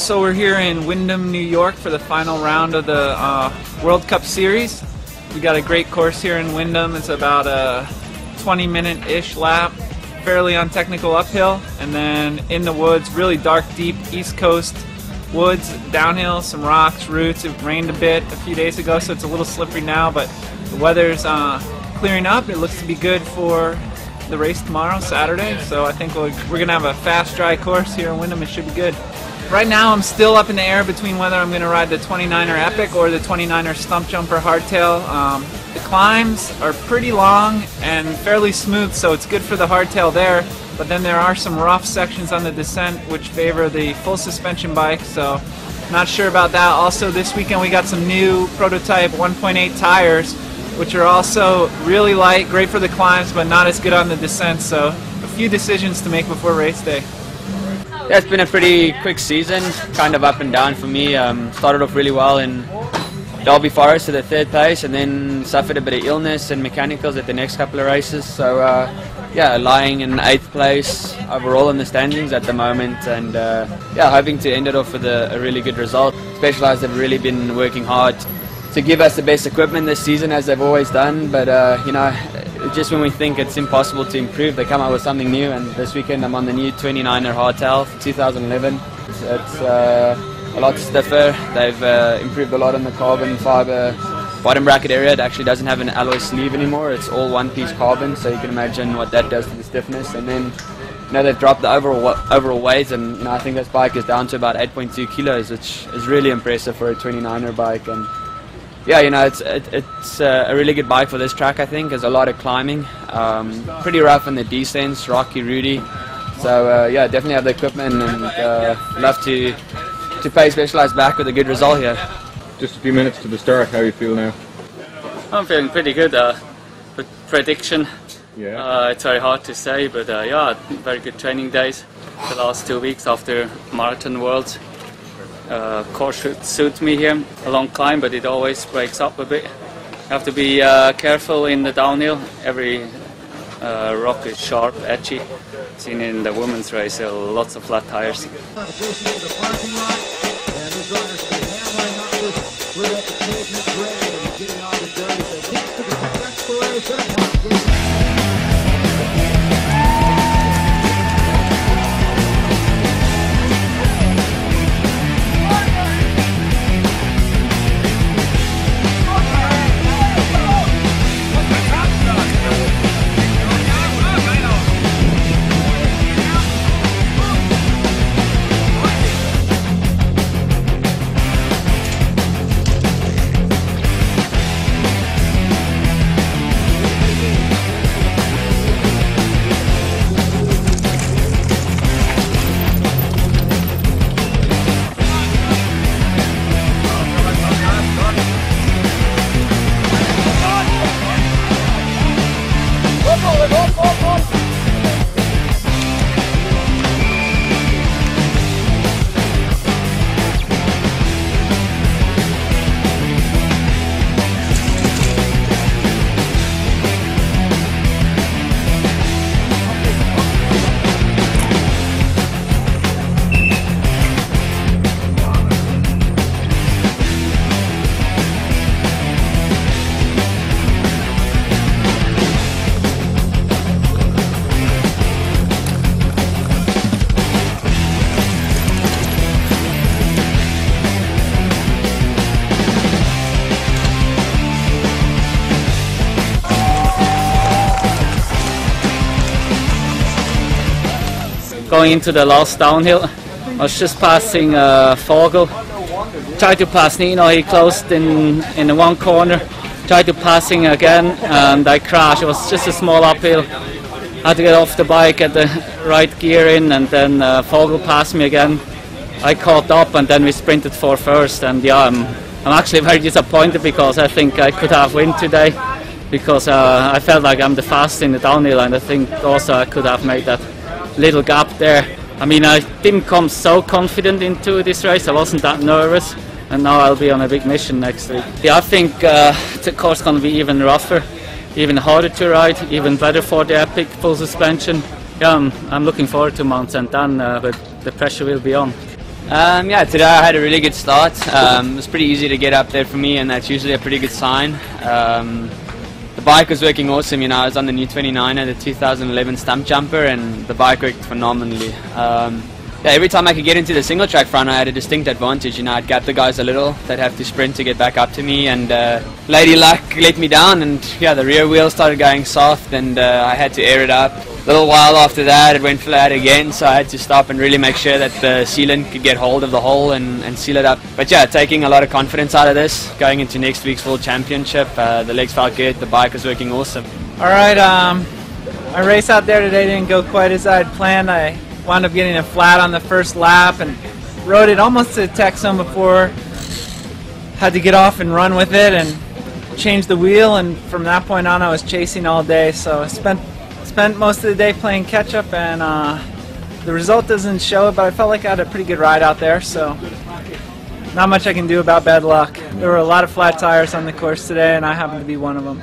So we're here in Windham, New York for the final round of the World Cup Series. We got a great course here in Windham. It's about a 20-minute-ish lap, fairly untechnical uphill, and then in the woods, really dark, deep East Coast woods, downhill, some rocks, roots. It rained a bit a few days ago, so it's a little slippery now, but the weather's clearing up. It looks to be good for the race tomorrow, Saturday, so I think we're going to have a fast, dry course here in Windham. It should be good. Right now I'm still up in the air between whether I'm going to ride the 29er Epic or the 29er Stump Jumper Hardtail. The climbs are pretty long and fairly smooth, so it's good for the hardtail there, but then there are some rough sections on the descent which favor the full suspension bike, so not sure about that. Also this weekend we got some new prototype 1.8 tires, which are also really light, great for the climbs, but not as good on the descent, so a few decisions to make before race day. Yeah, it's been a pretty quick season, kind of up and down for me. Started off really well in Derby Forest at the 3rd place, and then suffered a bit of illness and mechanicals at the next couple of races. So yeah, lying in 8th place overall in the standings at the moment, and yeah, hoping to end it off with a really good result. Specialized have really been working hard to give us the best equipment this season, as they've always done, but you know, just when we think it's impossible to improve, they come out with something new, and this weekend I'm on the new 29er hardtail 2011. It's a lot stiffer. They've improved a lot on the carbon fiber bottom bracket area. It actually doesn't have an alloy sleeve anymore. It's all one-piece carbon, so you can imagine what that does to the stiffness. And then, you know, they've dropped the overall weight, and you know, I think this bike is down to about 8.2 kilos, which is really impressive for a 29er bike. And yeah, you know, it's a really good bike for this track. I think there's a lot of climbing, pretty rough in the descents, rocky, rooty. So yeah, definitely have the equipment, and love to pay Specialized back with a good result here. Just a few minutes to the start. How you feel now? I'm feeling pretty good. Prediction. Yeah. It's very hard to say, but yeah, very good training days. The last 2 weeks after Marathon Worlds. Course should suit me here. A long climb, but it always breaks up a bit. You have to be careful in the downhill. Every rock is sharp, edgy. Seen in the women's race, lots of flat tires. Going into the last downhill, I was just passing Fogel. Tried to pass Nino, he closed in the one corner. Tried to pass him again, and I crashed. It was just a small uphill. I had to get off the bike, get the right gear in, and then Fogel passed me again. I caught up, and then we sprinted for first. And yeah, I'm actually very disappointed, because I think I could have won today, because I felt like I'm the fastest in the downhill, and I think also I could have made that little gap there. I mean, I didn't come so confident into this race. I wasn't that nervous, and now I'll be on a big mission next week. Yeah, I think the course is going to be even rougher, even harder to ride, even better for the Epic full suspension. Yeah, I'm looking forward to Mount St. Anne, but the pressure will be on. Yeah, today I had a really good start. It was pretty easy to get up there for me, and that's usually a pretty good sign. The bike was working awesome. You know, I was on the new 29er, the 2011 stump jumper, and the bike worked phenomenally. Yeah, every time I could get into the single track front, I had a distinct advantage. You know, I'd gap the guys a little. They'd have to sprint to get back up to me, and Lady Luck let me down, and yeah, the rear wheel started going soft, and I had to air it up. A little while after that, it went flat again, so I had to stop and really make sure that the sealant could get hold of the hole and seal it up. But yeah, taking a lot of confidence out of this, going into next week's World Championship. The legs felt good, the bike was working awesome. All right, my race out there today didn't go quite as I had planned. I wound up getting a flat on the first lap and rode it almost to tech zone before. Had to get off and run with it and change the wheel, and from that point on I was chasing all day, so I spent most of the day playing catch up, and the result doesn't show it, but I felt like I had a pretty good ride out there, so not much I can do about bad luck. There were a lot of flat tires on the course today, and I happened to be one of them.